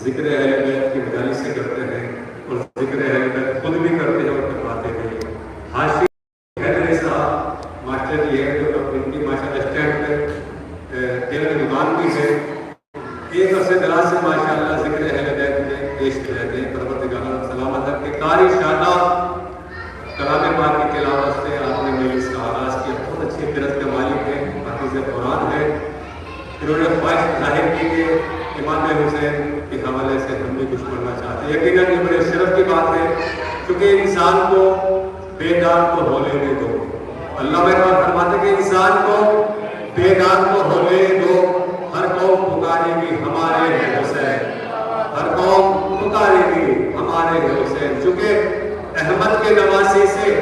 ذکر اہل بیت کی مجالس سے کرتے ہیں اور ذکر اہل بیت خود بھی کرتے ہیں اور کرواتے ہیں. حاشی حیدری صاحب ماسٹر جی ہیں جو ان کی ماشاء اللہ اسٹینڈ پہ دل نظام بھی ہے. ایک عرصے دراز سے ماشاء اللہ ذکر اہل بیت میں پیش رہتے ہیں. پروردگار سلامت رکھے. قاری شاداب کلام پاک کی تلاوت سے آپ نے مجلس کا آغاز کیا. بہت اچھی قرت کے مالک ہیں. حافظ قرآن ہے. انہوں نے خواہش ظاہر کی کہ امام حسین کے حوالے سے ہم بھی کچھ پڑھنا چاہتے ہیں. یقیناً یہ بڑے شرف کی بات ہے کیونکہ انسان کو بیدار کو ہونے دو. اللہ اکبر فرماتے کہ انسان کو بیدار کو ہونے دو. ہر قوم پکارے گی ہمارے ہیں حسین. ہر قوم پکارے گی ہمارے ہیں حسین. چونکہ احمد کے نواسے سے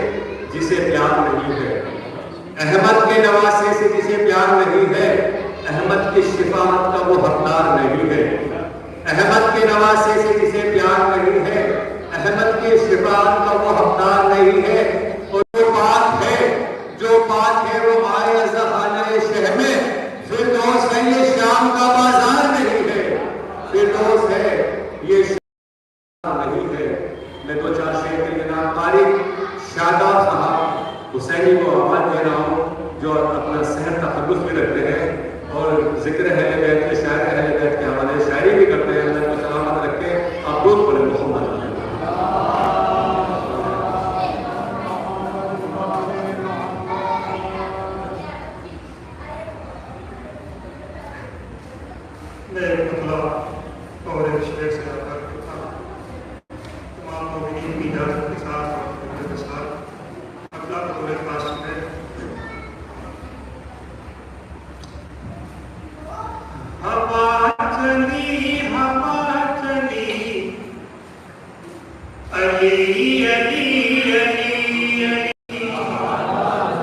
جسے پیار نہیں ہے, احمد کے نواسے سے جسے پیار نہیں ہے, احمد کی شفاعت کا وہ حقدار نہیں ہے. احمد کے نواسے سے جسے پیار نہیں ہے, احمد کی شفاعت کا وہ حقدار نہیں ہے. اور جو بات ہے وہ آئے زہانہ شہ میں فردوس ہے, یہ شام کا بازار نہیں ہے. فردوس ہے یہ شام نہیں ہے. میں دو چار شعر کے جناب قاری شاداب صاحب حسینی کو آواز دے رہا ہوں جو اپنا صحت تخلص بھی رکھتے ہیں اور ذکر اہل بیت کے شاعر اہل بیت کے حوالے شاعری بھی کرتے ہیں. اللہ کو سلامت رکھے. آپ درود پڑھیں محمد. میں ایک مطلع اور ایک شعر سے آتا تمام مومنین کی اجازت کے ساتھ اور خدمت کے ساتھ مطلع کو بڑے خاص سنیں. ہوا چلی علی علی علی علی. ہوا چلی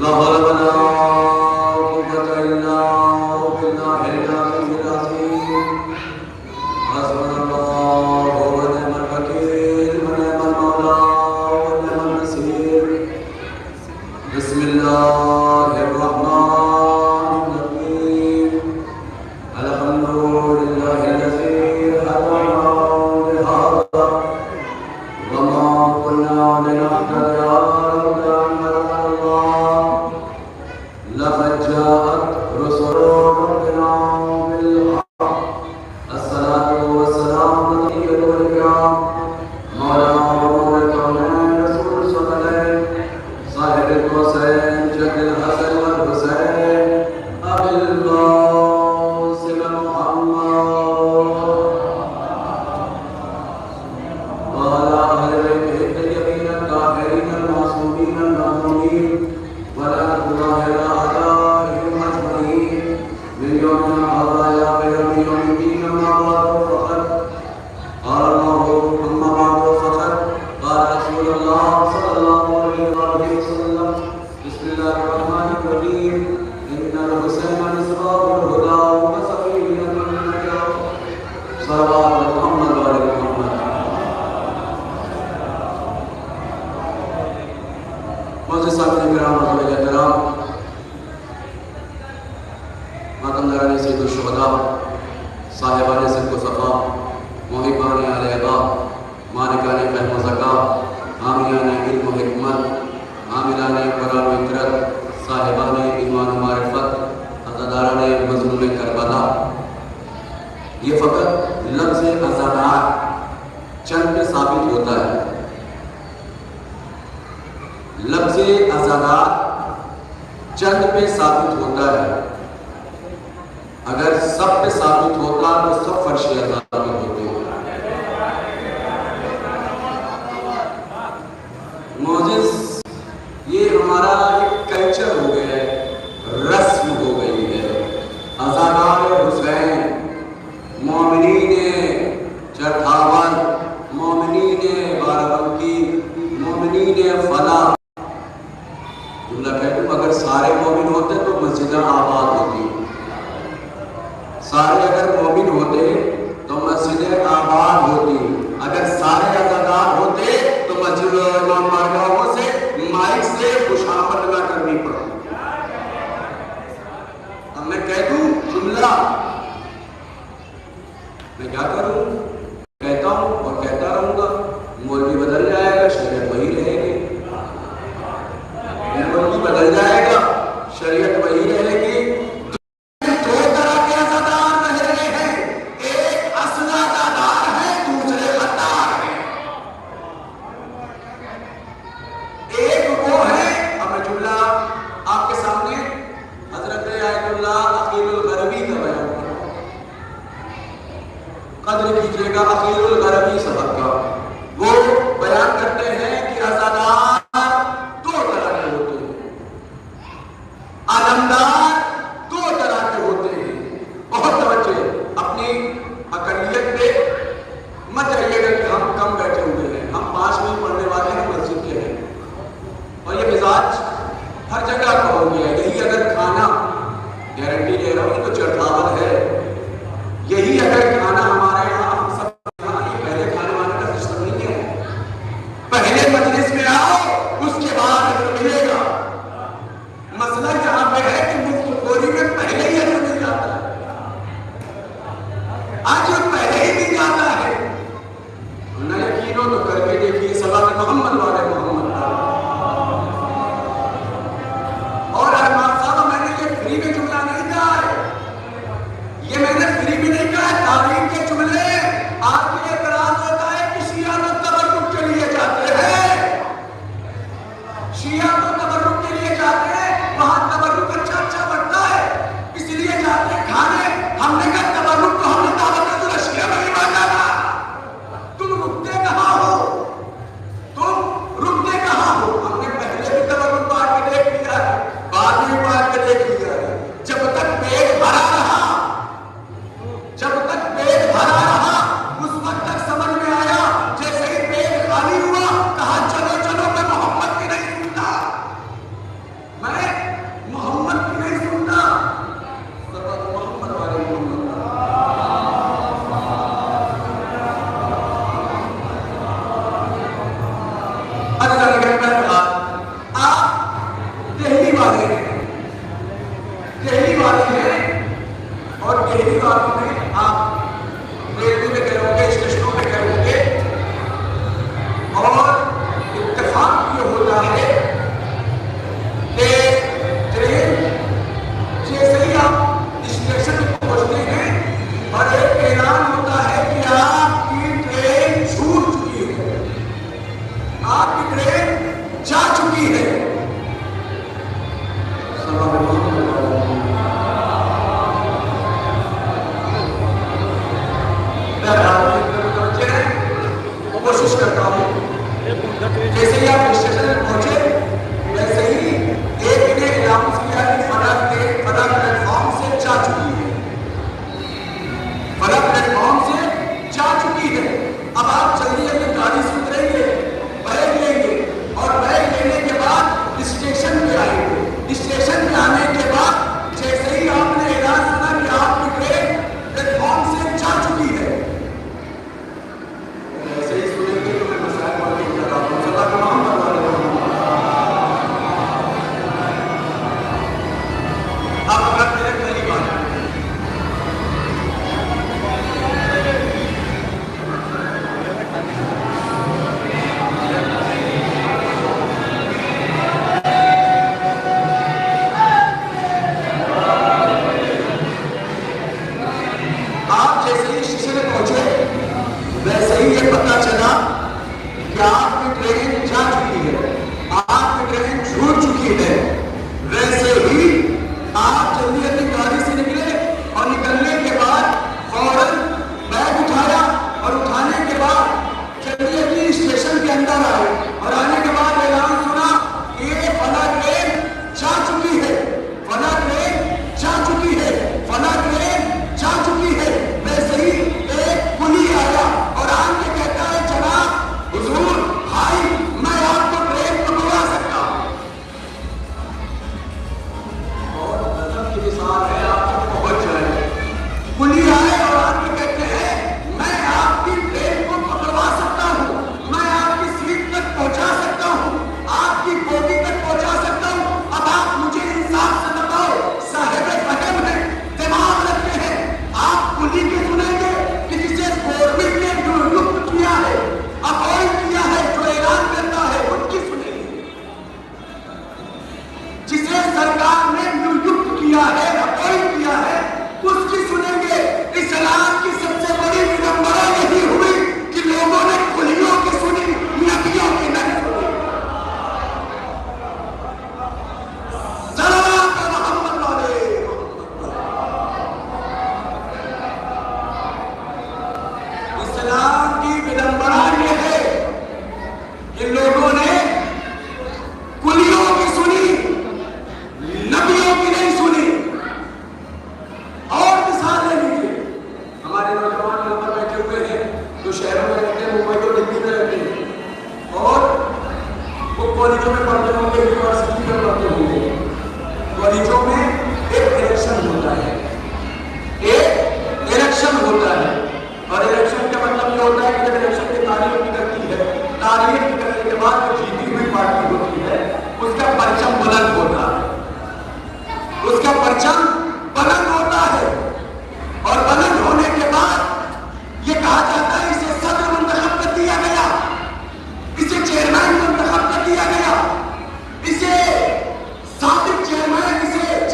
لا حول ولا قوة إلا بالله العلي العظيم حسبنا الله ونعم الوكيل ونعم المولى ونعم النصير بسم الله الرحمن الرحيم الحمد لله الذي هدانا لهذا وما كنا لنهتدي لولا أن هدانا الله لقد جاءت رسل ربنا بالحق الصلاة والسلام على نبي الكرام مولانا الكونين رسول الثقلين صاحب القوسين جد الحسن والحسين أبي القاسم محمد وعلى أهل بيته الطيبين الطاهرين المعصومين المأمونين ولعنة الله على أعدائهم أجمعين من يوم هذا إلى يوم يوم الدين أما بعد فقد قال الله أما بعد فقد قال رسول الله صلى الله عليه وسلم بسم الله الرحمن الرحيم إن الحسين مصباح الهدى وصفية النجاة صلوات محمد وآل محمد. معزز سامعین کرام حضرات احترام ماتمداران سید الشہداء صاحبان صدق و صفا محبان اہل عبا مالکان فہم و ذکا حامیان علم و حکمت عاملان قرآن و اطرت صاحبان ایمان و معرفت عزاداران مظلوم کربلا. یہ فقط لفظ عزادار چند پہ ثابت ہوتا ہے. لفظ عزادار چند پہ ثابت ہوتا ہے. اگر سب پہ ثابت ہوتا تو سب فرشی عزادار ہوتے. معزز یہ ہمارا ایک کلچر ہو گیا ہے, رسم ہو گئی ہے. عزادار حسین, مومنین چرتھاول, مومنین بارہبنکی, مومنین فلاح. جملہ کہتا ہوں اگر سارے مومن ہوتے تو مسجدیں آباد ہوتی. سارے اگر مومن ہوتے تو مسجدیں آباد ہوتی. اگر سارے عزادار ہوتے تو مسجد امام بارگاہوں سے مائک سے خوشامد نہ کرنی پڑتی. اب میں کہہ دوں جملہ, میں کیا کروں, کہتا ہوں اور کہتا رہوں گا. مولوی بدل جائے گا, شریعت وہی رہے گی. مولوی بدل جائے گا, شریعت وہی رہے گی. دو طرح کے عزادار رہ رہے ہیں, ایک اصل عزادار ہے, دوسرے غدار ہیں. ایک وہ ہے, اب میں جملہ آپ کے سامنے حضرت آیت اللہ عقیل الغربی کا بیان کروں. قدر کیجئے گا عقیل الغربی صاحب کا. وہ بیان کرتے ہیں کہ عزادار دو طرح کے ہوتے ہیں, علمدار دو طرح کے ہوتے ہیں. بہت توجہ, اپنی اقلیت پہ مت جائیے گا کہ ہم کم بیٹھے ہوئے ہیں, ہم 5 منٹ پڑھنے والے ہیں, مسجد کے ہیں. اور یہ مزاج ہر جگہ کا ہو گیا ہے. یہی اگر کھانا, گارنٹی لے رہا ہوں تو چرتھاول ہے, یہی اگر کھانا ہمارے یہاں ہم سب پہلے کھانے وانے کا سسٹم نہیں ہے. پہلے مجلس میں آؤ, اس کے بعد اجر ملے گا. مسئلہ یہاں پہ ہے کہ مفت خوری میں پہلے ہی اجر مل جاتا ہے. اجر پہلے ہی مل جاتا ہے. نہ یقین ہو تو کر کے دیکھیے صلاۃ محمد والے محمد. اور ارمان صاحب, میں نے یہ فری میں جملہ نہیں کہا ہے, یہ میں نے فری میں نہیں کہا ہے. تعلیم کے جملے آپ کے اعتراض ہوتا ہے کہ شیعہ تو تبرک کے لیے جاتے ہیں, شیعہ تو تبرک کے لیے جاتے ہیں, وہاں تبرک اچھا اچھا بڑھتا ہے اس لیے جاتے ہیں کھانے. ہم نے کہا تبرک تو ہم نے دعوت رسول اشیاء میں نہیں مانگا تھا. تم رکتے کہاں ہو, تم کوشش کرتا ہوں جیسے ہی آپ اسٹیشن میں پہنچے ویسے ہی ایک نے اناؤنس کیا کہ فلاں پلیٹ فارم سے جا چکی ہے، فلاں پلیٹ فارم سے جا چکی ہے۔ اب آپ جلدی اپنی گاڑی سے اتریں گے، بیگ لیں گے اور بیگ لینے کے بعد اسٹیشن پہ آئیں گے۔ اسٹیشن پہ آنے کے بعد جیسے ہی آپ نے اعلان سنا کہ آپ کی ٹرین پلیٹ فارم سے جا چکی ہے، ایسے ہی سنیں گے تو میں مسائل پڑھ کے بتاتا ہوں۔ صلی اللہ محمد علیہ وسلم۔ آپ اگر میرے قریب آ جائیں، آپ جیسے ہی اسٹیشن میں پہنچے ویسے ہی یہ پتا چلا کہ آپ کی ٹرین جا چکی ہے، آپ کی ٹرین چھوٹ چکی ہے۔ ویسے ہی آپ جلدی اپنی گاڑی سے نکلے اور نکلنے کے بعد فوراً بیگ اٹھایا اور اٹھانے کے بعد جلدی اپنی اسٹیشن کے اندر آئے اور آنے کے بعد اعلان سنا کہ یہ فلاں ٹرین جا چکی ہے، فلاں ٹرین جا چکی ہے، فلاں ٹرین جا چکی ہے۔ ویسے ہی ایک کلی آیا اور آن کے کہتا ہے جناب حضور بھائی میں آپ کو ٹرین پکڑوا سکتا ہوں، اور غضب کی مثال ہے آپ تک پہنچ جائے۔ کلی آئے اور آن کے کہتے ہیں میں آپ کی ٹرین کو پکڑوا سکتا ہوں، میں آپ کی سیٹ تک پہنچا سکتا ہوں، آپ کی بوگی تک پہنچا سکتا ہوں۔ اب آپ مجھے انصاف سے بتاؤ، صاحب فہم ہیں، دماغ رکھتے ہیں، آپ کلی کے سنیں گے کہ جسے گورنمنٹ نے نیویکت کیا ہے، اپوائنٹ کیا ہے، جو اعلان کرتا ہے ان کی سنیں گے، جسے سرکار نے نیویکت کیا ہے، اپوائنٹ کیا ہے اس کی سنیں گے۔ اسلام کی سب سے بڑی ونمبرا یہی ہوئی کہ لوگوں نے کلیوں کی سنی، نبیوں کی نہیں سنی۔ صلوات محمد علیہ اسلام کی ونمبرا یہ ہے کہ لوگوں نے کلیوں کی سنی، نبیوں کی نہیں سنی۔ اور مثال لے لیجیے، ہمارے نوجوان یہاں پر بیٹھے ہوئے ہیں جو شہروں میں رہتے ہیں، ممبئی اور دلی میں رہتے ہیں، اور وہ کالجوں میں پڑھتے ہوں گے، یونیورسٹی میں پڑھتے ہوں گے۔ کالجوں میں ایک الیکشن ہوتا ہے، ایک الیکشن ہوتا ہے، اور الیکشن کا مطلب یہ ہوتا ہے کہ جب الیکشن کی تاریخ نکلتی ہے، تاریخ نکلنے کے بعد جو جیتی ہوئی پارٹی ہوتی ہے اس کا پرچم بلند ہوتا ہے، اس کا پرچم بلند ہوتا ہے، اور بلند ہونے کے بعد یہ کہا جاتا ہے اسے صدر منتخب کر دیا گیا، اسے چیئرمین منتخب کر دیا گیا، اسے سابق چیئرمین، اسے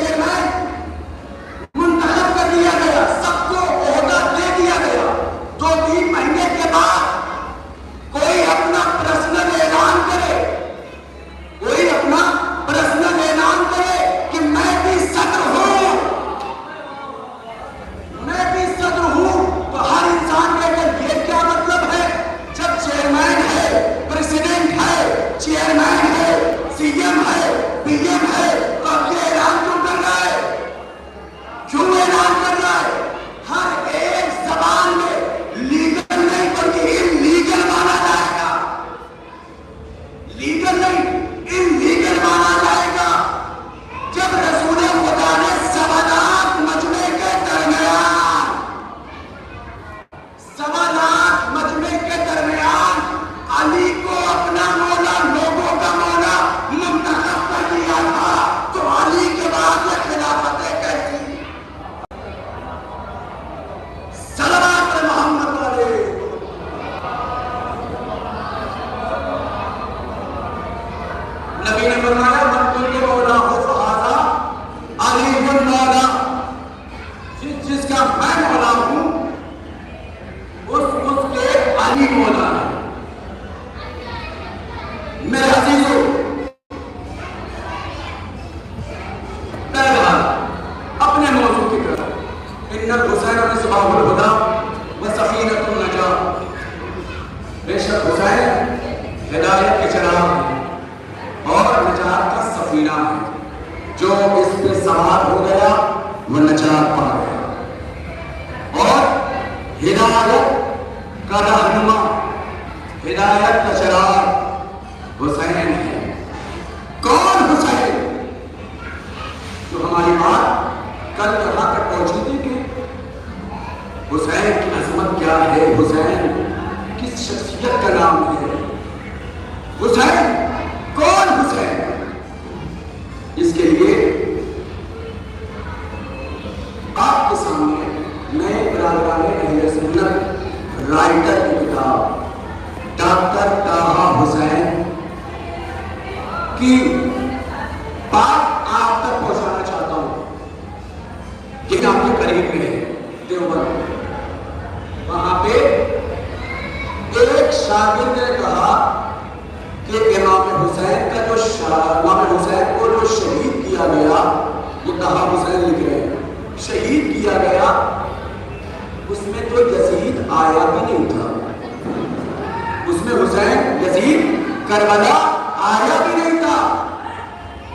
جو اس پہ سوار ہو گیا وہ نجات پا گیا، اور ہدایت کا رہنما، ہدایت کا چراغ حسین ہے۔ کون حسین؟ جو ہماری بات کل کہاں تک پہنچی تھی کہ حسین کی عظمت کیا ہے، حسین کس شخصیت کا نام ہے، حسین کون حسین؟ اس کے لیے آپ کے سامنے نئے برادران اہل سنت رائٹر کی کتاب ڈاکٹر طاہا حسین کی بات آپ تک پہنچانا چاہتا ہوں۔ یہ آپ کے قریب میں ہے دیوبند، وہاں پہ ایک شاگرد نے کہا کہ امام حسین کا جو امام حسین کو جو شہید کیا گیا، یہ طاہا حسین لکھ رہے ہیں، شہید کیا گیا، اس میں تو یزید آیا بھی نہیں تھا، اس میں حسین یزید کربلا آیا بھی نہیں تھا،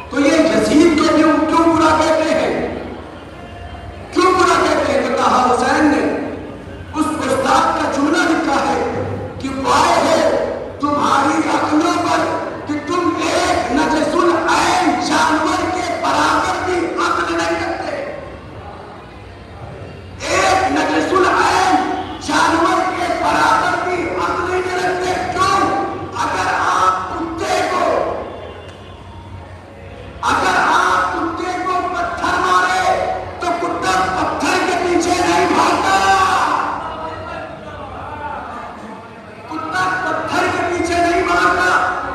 تو یہ یزید کو کیوں برا کہتے ہیں؟ کیوں برا کہتے ہیں؟ تو طاہا حسین نے اس استاد کا جملہ لکھا ہے کہ وائے ہے تمہاری عقلوں پر کہ تم ایک نجس العین جانور کے برابر بھی عقل نہیں رکھتے، ایک نجس العین جانور کے برابر بھی عقل نہیں رکھتے۔ کیوں؟ اگر آپ کتے کو پتھر مارے تو کتا پتھر کے پیچھے نہیں بھاگتا، کتا پتھر کے پیچھے نہیں بھاگتا،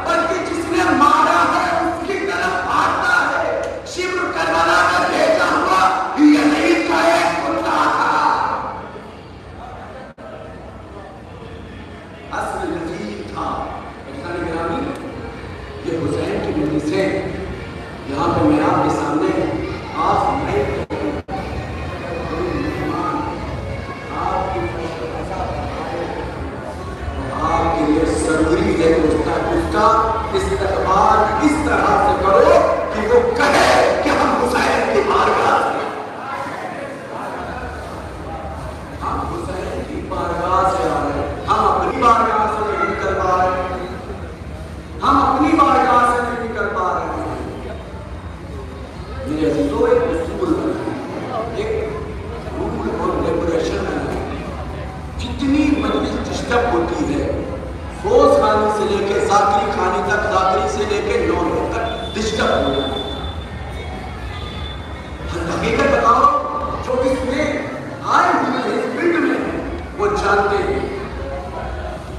بلکہ جس نے مارا ہے اس کی طرف بھاگتا ہے۔ شبر کربلا کا بھیجا ہوا یزید کا ایک کتا تھا، اصل یزید تھا۔ یہ حسین کی مجلس ہے، یہاں پہ میں آپ کے سامنے آپ کے لیے ضروری ہے اس کا استقبال اس طرح سے کرو کہ وہ کہے کہ ہم حسین کی بارگاہ سے، ہم حسین کی بارگاہ سے آ رہے ہیں، ہم اپنی بارگاہ سے نہیں کر پا رہے ہیں، ہم اپنی بارگاہ سے نہیں کر پا رہے ہیں۔ میرے عزیزوں، ایک اصول بنا، ایک رول اور ریگولیشن بنا، جتنی مجلس ڈسٹرب ہوتی ہے، فوز خانی سے لے کے ذاکری خانی تک، ذاکری سے لے کے نون تک ڈسٹرب ہو جائے۔ حقیقت بتاؤ، جو اس میں آئے ہوئے اس فیلڈ میں وہ جانتے ہیں،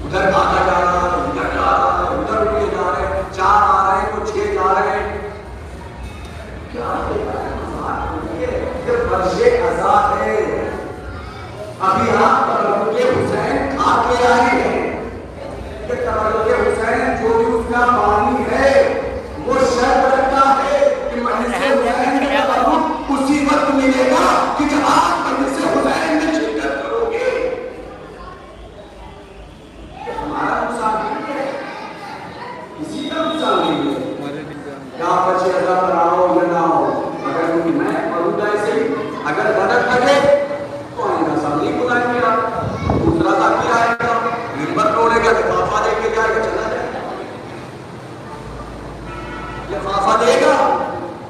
ادھر آگا جا رہا ہے، ادھر جا رہا ہے، ادھر اڑے جا رہے ہیں، 4 آ رہے ہیں تو 6 جا رہے ہیں، کیا ہے؟ یہ فرش عزا ہے۔ ابھی آپ تبرک حسین کھا کے آئے ہیں، یہ تبرک حسین جو بھی اس کا پانی ہے وہ شرط رکھتا ہے کہ مجلس حسین کا تبرک اسی وقت ملے گا کہ جب آپ مجلس حسین میں شرکت کرو گے۔ ہمارا مسافر ہے، کسی کا مسافر نہیں ہے، یا بچے ادا پر آؤ یا نہ آؤ، اگر میں پڑھوں گا ایسے ہی، اگر غلط لگے تو آئندہ سب نہیں بلائیں گے، آپ دوسرا ذاکر آئے گا، ممبر توڑے گا، لفافہ لے کے جائے گا، چلا جائے گا، لفافہ دے گا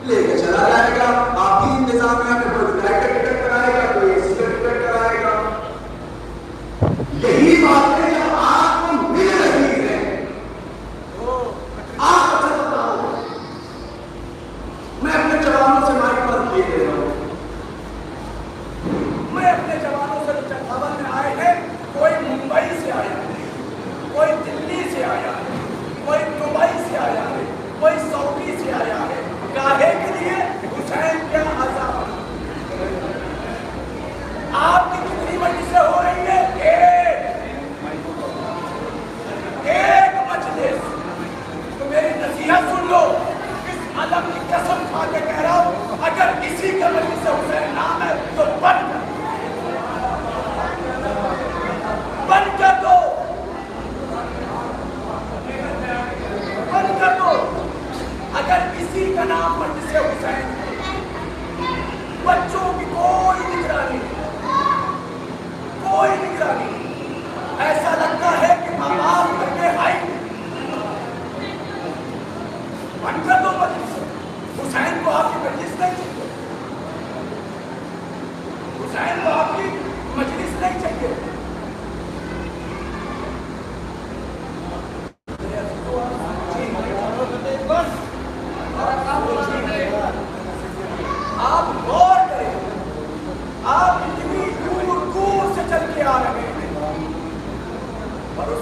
لے کے چلا جائے گا، آپ بھی انتظامیہ میں کوئی فلائٹ کا ٹکٹ کرائے گا، کوئی اے سی کا ٹکٹ کرائے گا۔ یہی بات ہے جب آپ کو مل رہی ہے، آپ اچھا بتاؤ، میں اپنے جوانوں سے مائک پر کیے دے رہا ہوں، میں اپنے جوانوں سے چکھاون میں آئے ہیں، کوئی ممبئی سے آیا ہے، کوئی دلی سے آیا ہے، کوئی دبئی سے آیا ہے، کوئی سعودی سے آیا ہے، کاہے کے لیے؟ حسین کیا عذاب۔ آپ کی کتنی مجلسیں ہو رہی ہیں؟ ایک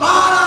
12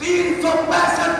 365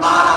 12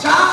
4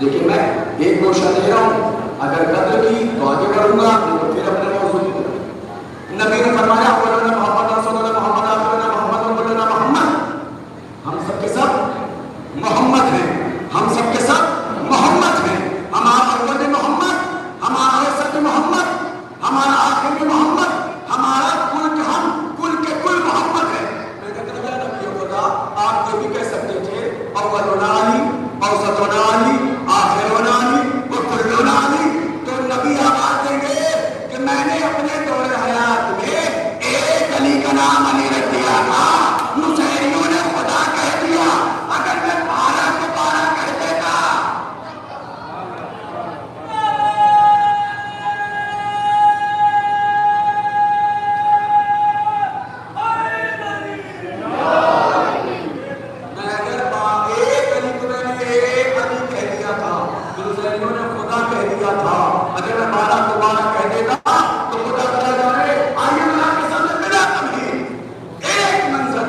لیکن میں ایک گوشہ دے رہا ہوں، اگر قدر کی تو آگے بڑھوں گا، نہیں تو پھر اپنے موضوع کی طرف۔ نبی نے فرمایا اولنا محمد رسولنا محمد آخرنا محمد اولنا محمد، ہم سب کے سب محمد ہیں، ہم سب کے سب محمد ہیں، ہمارا اول محمد، ہمارا وسط محمد، ہمارا آخر محمد، ہمارا کل کے کل محمد ہے۔ میں نے کہا یا نبی خدا، آپ یہ بھی کہہ سکتے تھے اولنا علی، اوسطنا علی، آخرنا علی، وکلنا علی، تو نبی آواز دیں گے کہ میں نے اپنے دور حیات میں ایک علی کا نام علی رکھ دیا تھا، نصیریوں نے خدا کہہ دیا، اگر میں 12 کو 12 کہہ دیتا۔ میں اگر ایک علی کو میں نے ایک علی کہہ دیا تھا، نصیریوں نے خدا کہہ دیا تھا، اگر میں 12 کو 12 کہہ دیتا تو خدا کہا جائے آئیے اللہ کے سامنے بلا تمہید ایک منظر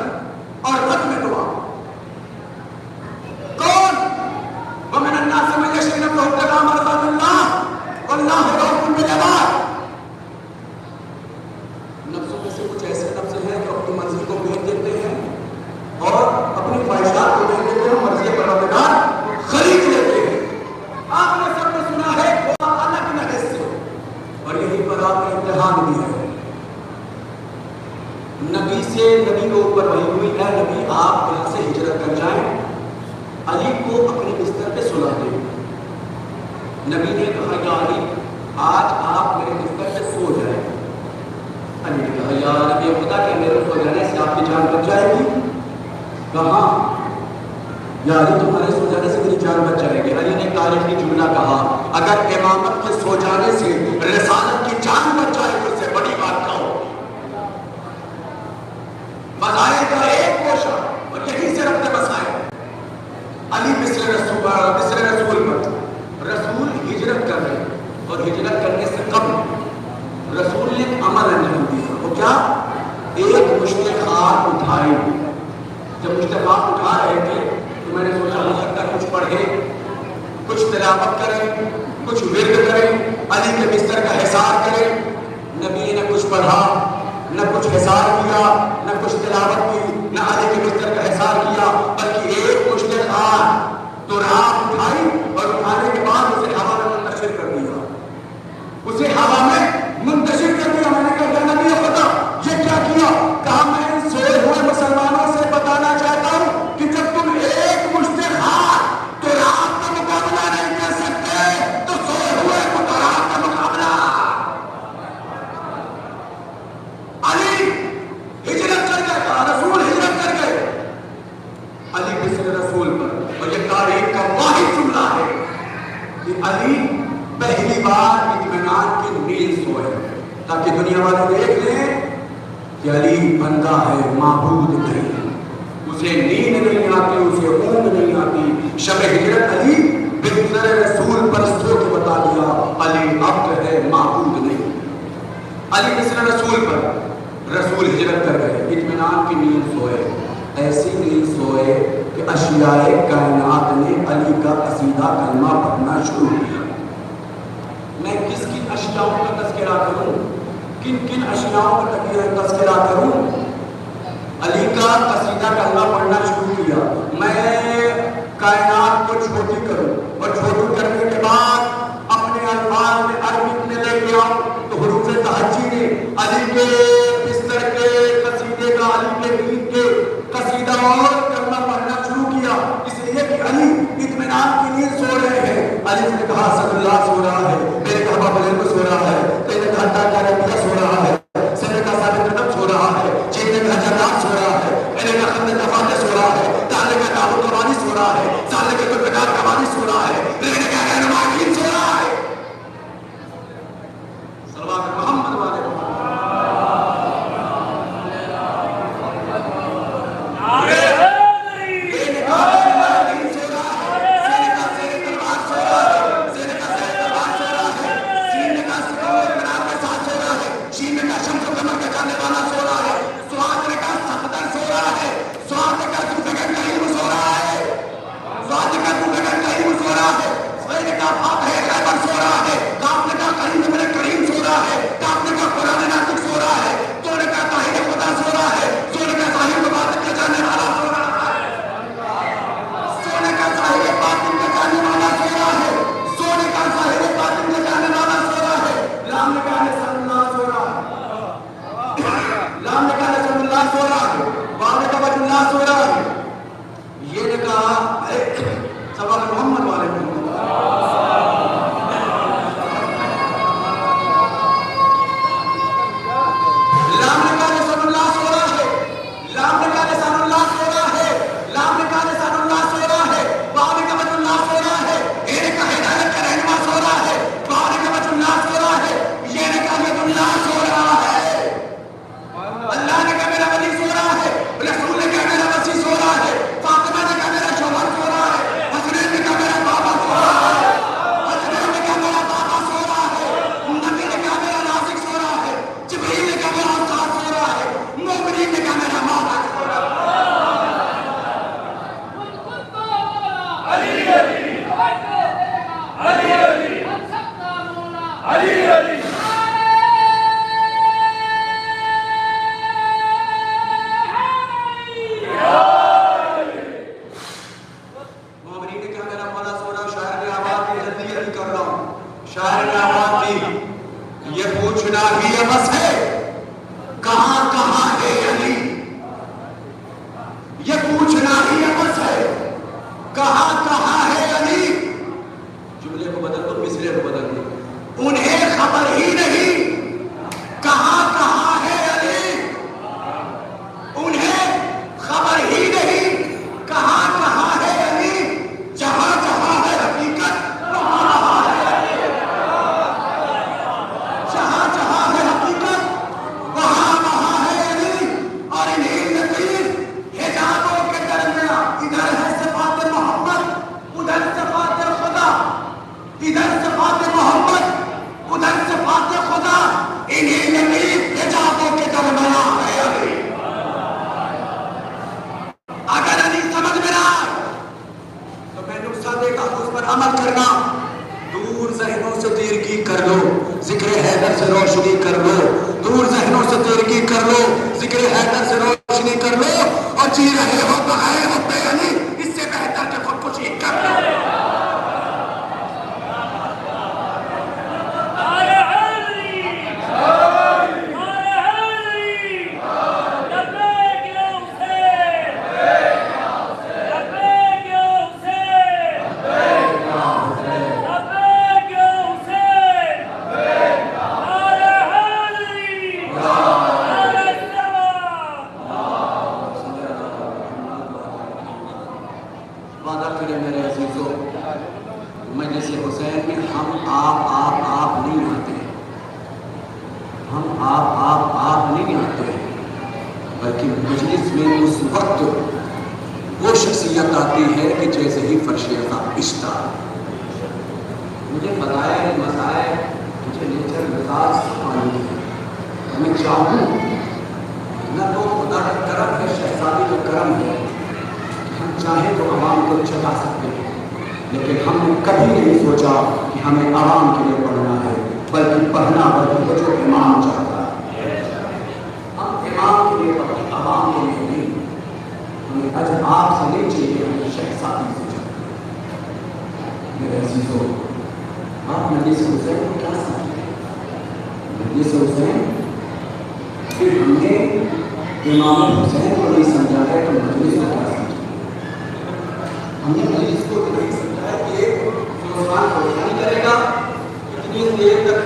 اور ختم دعا۔ کون؟ ومن الناس من یشری نفسہ ابتغاء مرضات اللہ واللہ رؤوف بالعباد۔ نفسوں میں سے کچھ ایسے نفس ہیں جو اپنی منزل کو بیچ دیتے ہیں اور اپنی خواہشات کو بیچ دیتے ہیں، مرضی پروردگار خرید لیتے ہیں۔ آپ نے سب نے سنا ہے خدا الگ نہ سے، اور یہی پر آپ کا امتحان بھی ہے۔ نبی سے نبی کے اوپر وحی ہوئی ہے نبی آپ یہاں سے ہجرت کر جائیں، علی کو اپنے بستر پہ سلا دیں۔ نبی نے کہا یا علی آج آپ میرے بستر پہ سو جائیں۔ علی نے کہا یا نبی خدا کہ میرے سو جانے سے آپ کی جان بچ جائے گی؟ کہا یا علی تمہارے سو جانے سے میری جان بچ جائے گی۔ علی نے تاریخی جملہ کہا اگر امامت کے سو جانے سے رسالت کی جان بچ جائے تو اس سے بڑی بات کہو۔ مزائل کا ایک گوشہ اور یہیں سے ربط مسائل۔ علی مصر رسول پر رسول ہجرت کر رہے اور ہجرت کرنے سے قبل رسول نے عمل انجام دیا، وہ کیا؟ ایک مشتخات اٹھائی۔ جب مشتخات اٹھا رہے تھے تو میں نے سوچا ہو سکتا ہے کچھ پڑھیں، کچھ تلاوت کریں، کچھ ورد کریں، علی کے بستر کا حصار کریں۔ نبی نے کچھ پڑھا، نہ کچھ حصار کیا، نہ کچھ تلاوت کی، نہ علی کے بستر کا حصار کیا، بلکہ ایک مشتخات تو رات اٹھائی اور اٹھانے کے بعد اسے ہوا میں منتشر کر دیا، اسے ہوا میں منتشر کر دیا۔ میں نے کہا نبی خدا یہ کیا کیا؟ کہا میں ان سوئے ہوئے مسلمانوں سے بتانا چاہتا ہوں کہ جب تم ایک مشتخات تو رات کا مقابلہ نہیں کر سکتے تو سوئے ہوئے کو تو رات کا مقابلہ۔ علی ہجرت کر گئے، کہا رسول ہجرت کر گئے، علی بسر رسول پر۔ اور یہ تاریخ کا واحد جملہ ہے کہ علی پہلی بار اطمینان کی نیند سوئے تاکہ دنیا والے دیکھ لیں کہ علی بندہ ہے، معبود نہیں، اسے نیند نہیں آتی، اسے اونگ نہیں آتی۔ شب ہجرت علی بسر رسول پر سو کے بتا دیا علی عبد ہے، معبود نہیں۔ علی بسر رسول پر رسول ہجرت کر گئے، اطمینان کی نیند سوئے، ایسی نیند سوئے کہ اشیاء کائنات نے علی کا قصیدہ کلمہ پڑھنا شروع کیا۔ میں کس کن اشیاء کا تذکرہ کروں، کن کن اشیاء کا تذکرہ کروں؟ علی کا قصیدہ کلمہ پڑھنا شروع کیا۔ میں کائنات کو چھوٹی کروں اور چھوٹی کرنے کے بعد اپنے الفاظ میں عربی میں لے کے آؤں تو حروف تہجی نے علی کے بستر کے قصیدے کا، علی کے گیت کے قصیدہ اور کلمہ پڑھنا شروع کیا، اس لیے کہ علی اطمینان کی نیند سو رہے ہیں۔ علی نے کہا صلی اللہ سو رہا ہے، میرے کہا بابا کو سو رہا ہے، میں نے کہا کیا ربیہ سو رہا ہے، سنے کا ثابت قدم سو رہا ہے، چینے کا جنات سو رہا ہے، میں نے کہا خندق فاتح سو رہا ہے، تالے کا دعوت قوانی سو رہا ہے، سالے کا تلفکار قوانی سو رہا ہے۔ علی علی ہم سب کا مولا علی علی مومنین نے کہا میرا مولا سونا شاعر نے آواز دی جلدی جلدی کر رہا ہوں شاعر نے آواز دی یہ پوچھنا ہی بس ہے کہاں کہاں ہے علی یہ پوچھنا ہی بس ہے کہاں کہاں ہے علی جملے کو بدل دو مصرے کو بدل دو انہیں خبر ہی نہیں کہاں کہاں ہے علی انہیں خبر ہی نہیں کہاں کہاں ہے علی جہاں جہاں ہے حقیقت وہاں وہاں ہے علی جہاں جہاں ہے حقیقت وہاں وہاں ہے علی اور انہیں لطیف حجابوں کے درمیان ادھر ہے صفات محمد ادھر صفات خدا ادھر صفات محمد ادھر صفات خدا انہیں لطیف حجابوں کے درمیان ہے علی اگر علی سمجھ میں نہ آئے تو میں نقصہ دے گا اس پر عمل کرنا دور ذہنوں سے تیرگی کر لو ذکر حیدر سے روشنی کر لو دور ذہنوں سے تیرگی کر لو ذکر حیدر سے روشنی کر لو اور جی رہے ہو بغیر حب علی اس سے بہتر کہ خودکشی کر لو وعدہ کرے میرے عزیزوں مجلس حسین میں ہم آپ نہیں آتے ہم آپ نہیں آتے بلکہ مجلس میں اس وقت وہ شخصیت آتی ہے کہ جیسے ہی فرش عذاب اشتا مجھے بتایا مسائل مجھے نیچر مزاج سکھانی ہے میں چاہوں نہ تو خدا کا کرم ہے شہزادی کا کرم ہے ہم چاہیں تو عوام کو چلا سکتے ہیں لیکن ہم نے کبھی نہیں سوچا کہ ہمیں عوام کے لیے پڑھنا ہے بلکہ پڑھنا بلکہ جو امام چاہتا ہے ہم امام کے لیے پڑھیں عوام کے لیے نہیں ہمیں اجر آپ سے نہیں چاہیے ہمیں شہزادی سے چاہیے میرے عزیزوں آپ مجلس حسین کو کیا سمجھتے ہیں مجلس حسین پھر ہم نے امام حسین کو نہیں سمجھا ہے تو مجلس کو کیا سمجھا ہم نے مجلس کو نہیں سمجھا ہے کہ مسلمان کو روشنی کرے گا اتنی دیر تک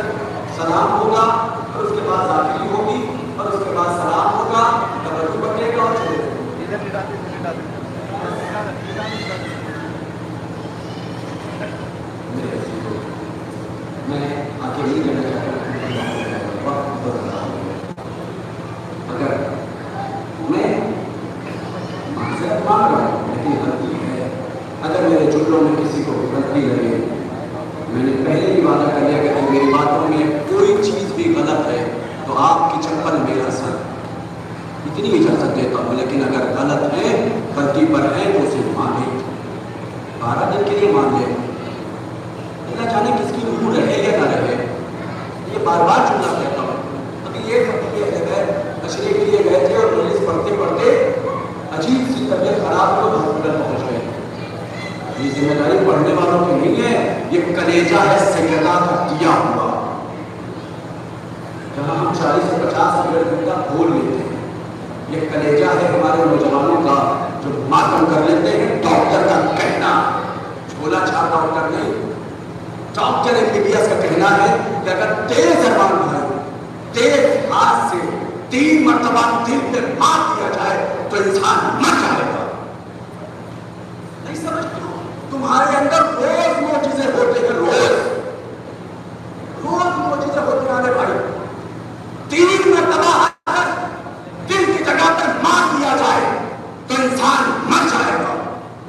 سلام ہوگا اور اس کے بعد ذاکری ہوگی اور اس کے بعد سلام ہوگا توجہ بٹے گا اور چھوڑے گا میں آگے نہیں کہنا چاہتا وقت بدل رہا ہوں اگر میں معذرت مانگ رہا ہوں لیکن غلطی ہے اگر میرے جملوں میں کسی کو غلطی لگے میں نے پہلے ہی وعدہ کر لیا کہ اگر میری باتوں میں کوئی چیز بھی غلط ہے تو آپ کی چپل میرا سر اتنی اجازت دیتا ہوں لیکن اگر غلط ہے غلطی پر ہے تو اسے مانے 12 دن کے لیے مان لے نہ جانے کس کی روح رہے یا نہ رہے یہ بار بار جملہ کہتا ہوں ابھی یہ تشریح کے لیے گئے تھے اور مجلس پڑھتے پڑھتے عجیب سی طبیعت خراب ہو ہاسپٹل پہنچ گئے یہ ذمہ داری پڑھنے والوں کی نہیں ہے یہ کلیجہ ہے سیدہ کا دیا ہوا جہاں ہم 40 سے 50 منٹ گھنٹہ بول لیتے ہیں یہ کلیجہ ہے ہمارے نوجوانوں کا جو ماتم کر لیتے ہیں ڈاکٹر کا کہنا جھولا چھاپ ڈاکٹر نہیں ڈاکٹر MBBS کا کہنا ہے کہ اگر تیز زبان بھائی تیز ہاتھ سے 3 مرتبہ دل پہ مار دیا جائے تو انسان مر جائے گا نہیں سمجھتے ہو تمہارے اندر روز معجزے ہوتے ہیں روز معجزے ہوتے ہیں بھائی 3 مرتبہ اگر دل کی جگہ پر مار دیا جائے تو انسان مر جائے گا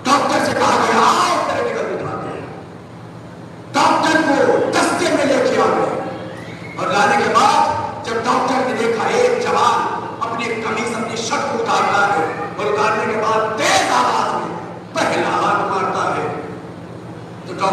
ڈاکٹر سے کہا گیا آؤ پریکٹیکل دکھاتے ہیں ڈاکٹر کو دستے میں لے کے آ گئے اور لانے کے بعد جب ڈاکٹر نے دیکھا ایک جوان اپنی قمیص اپنی شرٹ کو اتارتا ہے اور اتارنے کے بعد تیز آواز میں پہلا ہاتھ مارتا ہے تو ڈاکٹر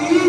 3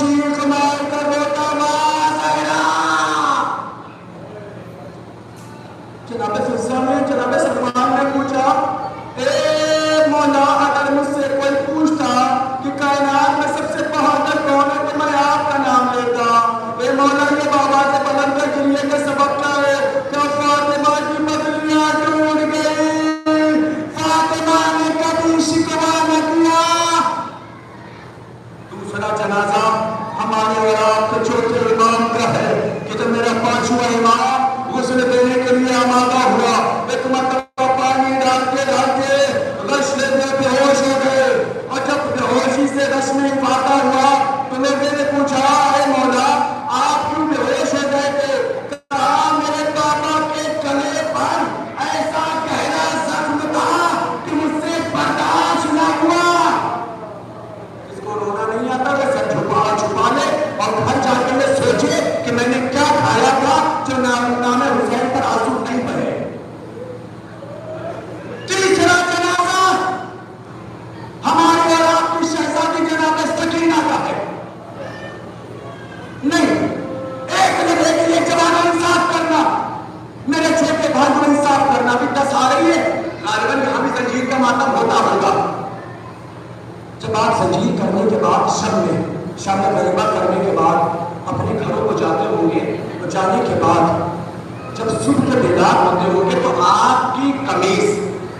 چیخ مار کر روتا ہوا زہرا. جناب جناب سلمان نے پوچھا اے مولا اگر مجھ سے کوئی پوچھتا کہ کائنات میں سب سے بہادر کون ہے تو میں آپ کا نام لیتا. اے مولا یہ بابا سے بلند کا گریے کا سبب کیا ہے؟ کیا فاطمہ کی پتلیاں ٹوٹ گئی؟ فاطمہ نے کبھی شکوہ نہ کیا. دوسرا جنازہ ہمارے اور آپ کے چوتھے امام کا ہے کہ جب میرا پانچواں امام غسل دینے کے لیے آمادہ ہوا ایک مرتبہ پانی ڈال کے غش لیتے بے ہوش ہو گئے اور جب بے ہوشی سے غش میں افاقہ ہوا تو لوگوں نے پوچھا اے مولا آپ کیوں بے ہوش ہو گئے تھے؟ کہا میرے پاپا کے گلے پر ایسا گہرا زخم تھا کہ مجھ سے برداشت نہ ہوا. اس کو رونا نہیں آتا وہ سب چھپا لے اور گھر جا کے میں سوچے کہ میں نے کیا کھایا تھا جو نام حسین پر آنسو نہیں بہے. تیسرا جنازہ ہمارے اور آپ کی شہزادی جناب سکینہ کا ہے. نہیں ایک لڑکے کے لیے جوانوں انصاف کرنا، میرے چھوٹے بھائی کو انصاف کرنا بھی دس آ رہی ہے. غالباً یہاں بھی زنجیر کا ماتم ہوتا ہوگا. جب آپ زنجیر کرنے کے بعد شب غریبہ کرنے کے بعد اپنے گھروں کو جاتے ہوں گے تو جانے کے بعد جب صبح کے بیدار ہوتے ہوں گے تو آپ کی قمیص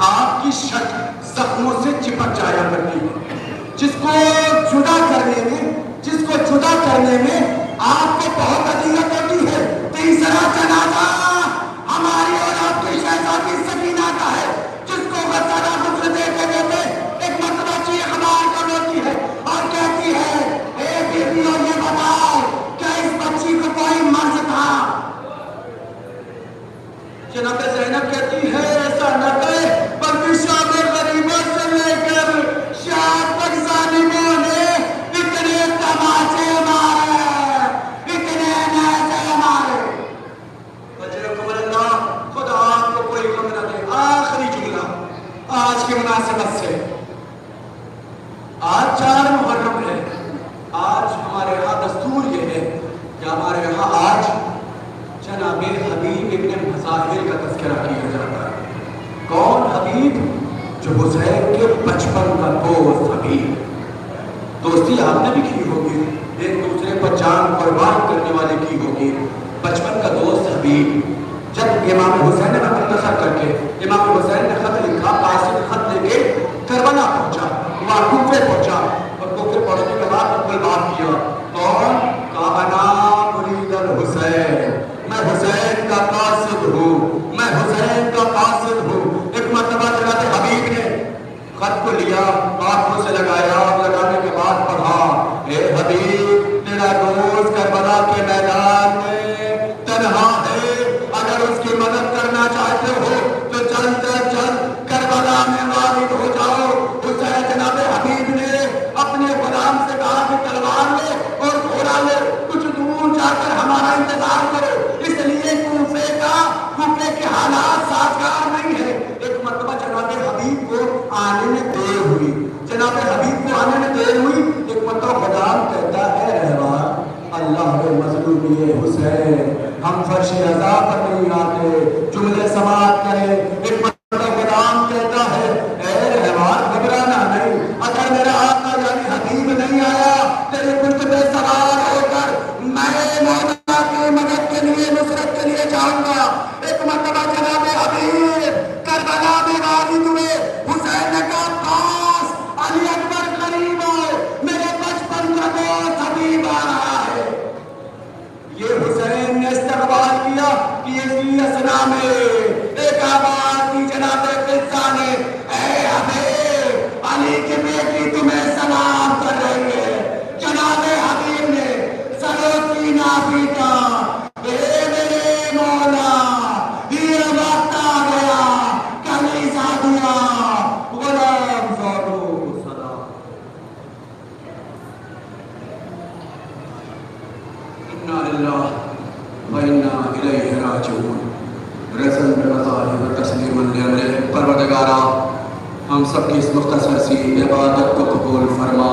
آپ کی شرٹ زخموں سے چپک جایا کرتی ہے. جس کو جدا کرنے میں آپ کو بہت اذیت ہوتی ہے. تیسرا جنازہ ہماری اور آپ کی شہزادی سکینہ کا ہے جس کو غسالہ غسل دیتے دیتے ایک مرتبہ چیخ مار کر روتی ہے اور کہتی ہے اے بیویوں یہ بتاؤ کیا اس بچی کو کوئی مرض تھا؟ جناب زینب کہتی ہے ایسا نہ کہے بلکہ شام غریبہ سے لے کر شام تک ظالموں نے اتنے تماچے مارے اتنے نیزے مارے. وجہ قبر اللہ خدا آپ کو کوئی غم نہ دے. آخری جملہ آج کی مناسبت سے، آج 4 محرم ہے. آج ہمارے یہاں دستور یہ ہے کہ ہمارے یہاں آج جناب حبیب ابن مظاہر کا تذکرہ کیا جاتا ہے. کون حبیب؟ جو حسین کے بچپن کا دوست حبیب. دوستی آپ نے بھی کی ہوگی، ایک دوسرے پر جان قربان کرنے والے کی ہوگی. بچپن کا دوست حبیب. جب امام حسین نے مختصر کر کے امام حسین نے خط لکھا، قاصد خط لے کے کربلا پہنچا، وہاں کوفے پہنچا اور کوفے پہنچنے کے بعد اپنے بات کیا. کون؟ کہا انا مرید الحسین، میں حسین کا قاصد ہوں، میں حسین کا قاصد ہوں. ایک مرتبہ جناب حبیب نے خط کو لیا، آنکھوں سے لگایا اور لگانے کے بعد پڑھا اے حبیب تیرا دوست کربلا کے میدان میں تنہا ہے، اگر اس کی مدد کرنا چاہتے ہو تو جلد از جلد کربلا میں وارد ہو جاؤ. حسین جناب حبیب نے اپنے غلام سے کہا کہ تلوار لے اور گھوڑا لے، کچھ دور جا کر ہمارا انتظار کرو، اس لیے کوفے کے حالات سازگار نہیں ہے. ایک مرتبہ جناب حبیب کو آنے میں دیر ہوئی، ایک مرتبہ غلام کہتا ہے رہوان اللہ کے مظلوم یہ حسین ہم فرش رضا پر نہیں آتے، جملے سماعت کریں. ایک مرتبہ غلام کہتا ہے اے رہوان گھبرانا نہیں، اگر میرا آقا یعنی حبیب نہیں آیا تیرے پشت پہ سوار ہو کر میں مولا کی مدد کے لیے نصرت کے لیے جاؤں گا. ایک مرتبہ جناب حبیب کربلا میں وارد ہوئے. حسین نے کہا پاس علی اکبر قریب ہو، میرے بچپن کا دوست حبیب آ رہا ہے. یہ حسین نے استقبال کیا کہ اسی اسنا میں ایک آواز دی جناب قصہ نے اے حبیب علی کی بیٹی تمہیں سلام کر رہی ہے. جناب حبیب نے سر و سینہ پیٹا اے میرے مولا یہ وقت آ گیا کلیسا دیا غلام زادو سلام. انا للہ و انا الیہ راجعون. رسم بمظاہر و تسلیم لامرہ. پروردگارا ہم سب کی اس مختصر سی عبادت کو قبول فرما.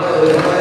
Hallelujah.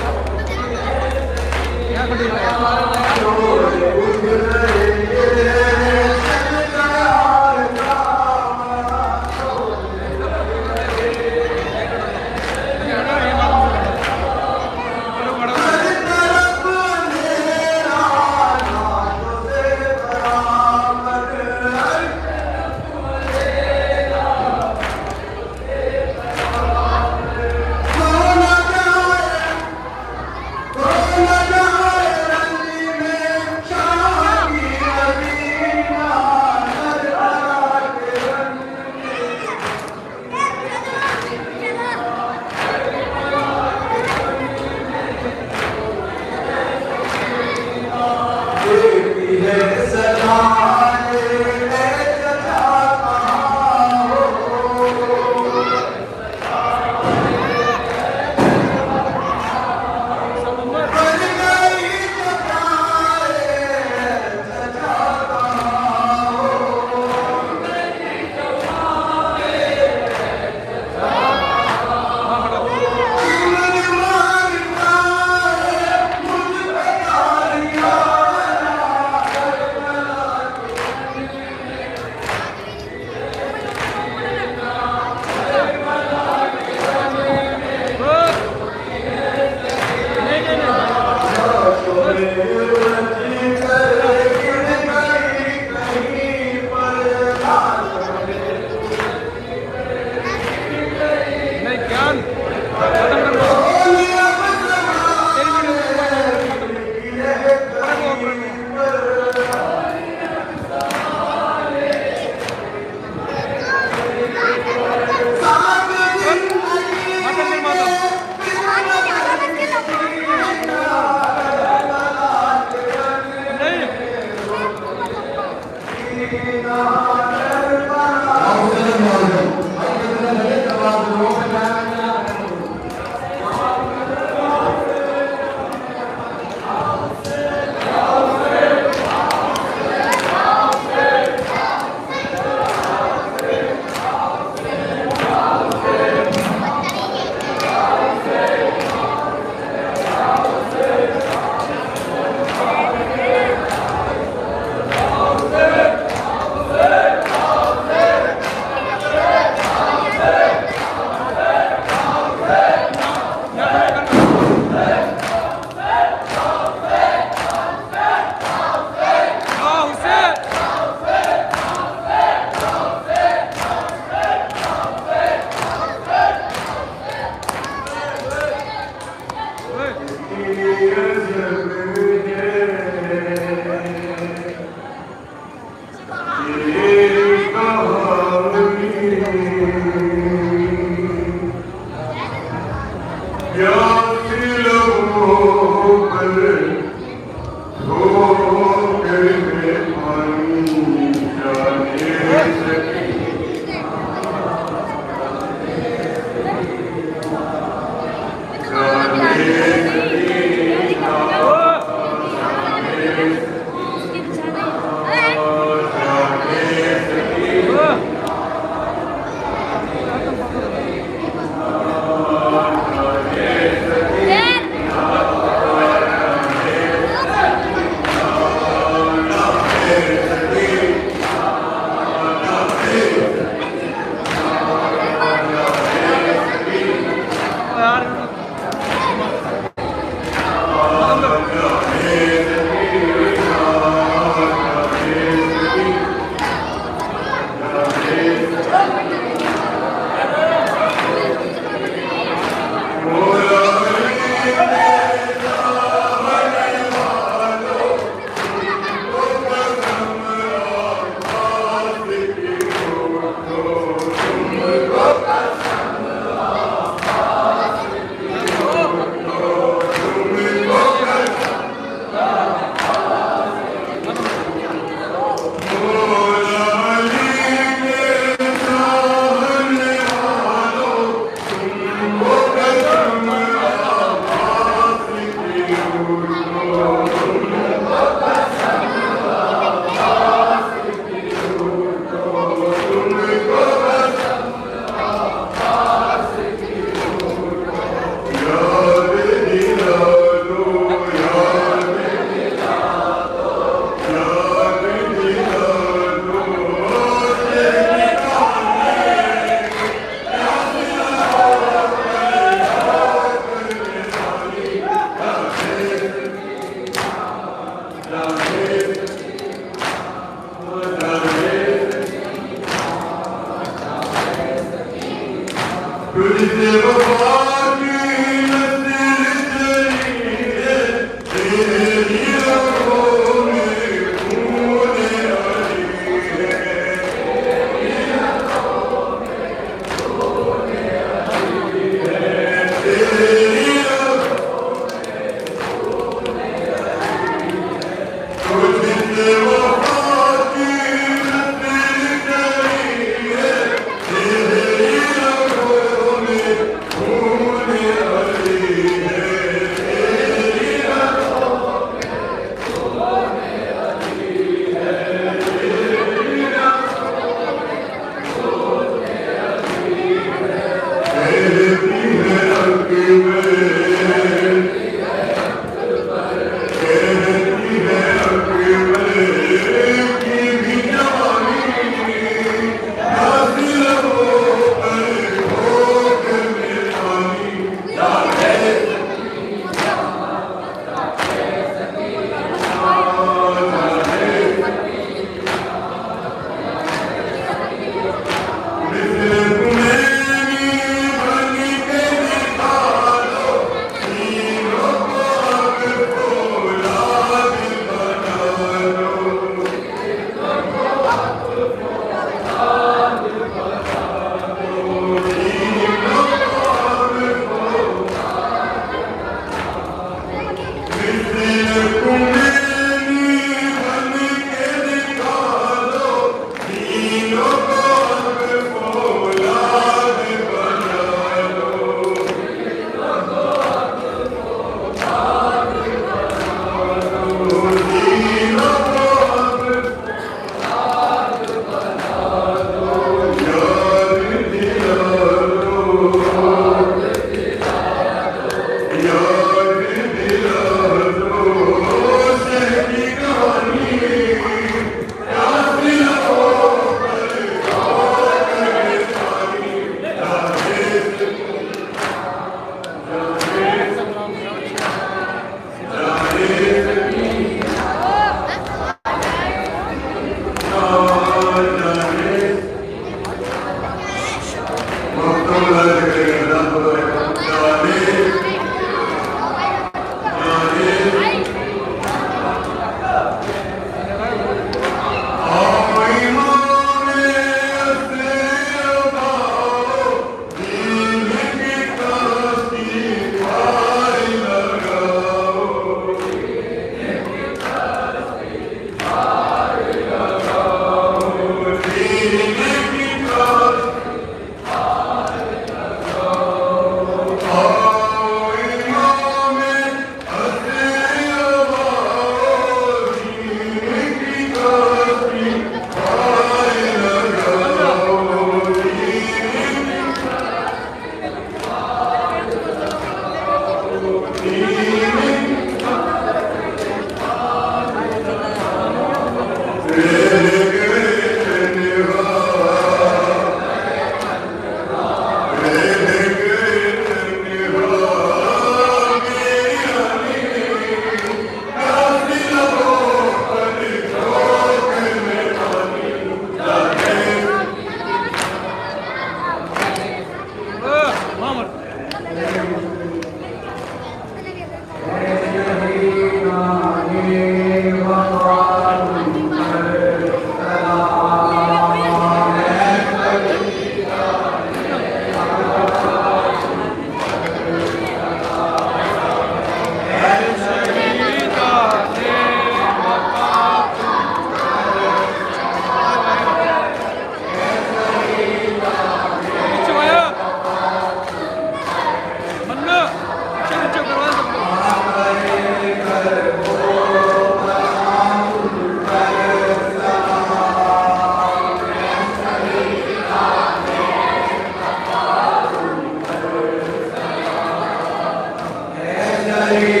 علیہ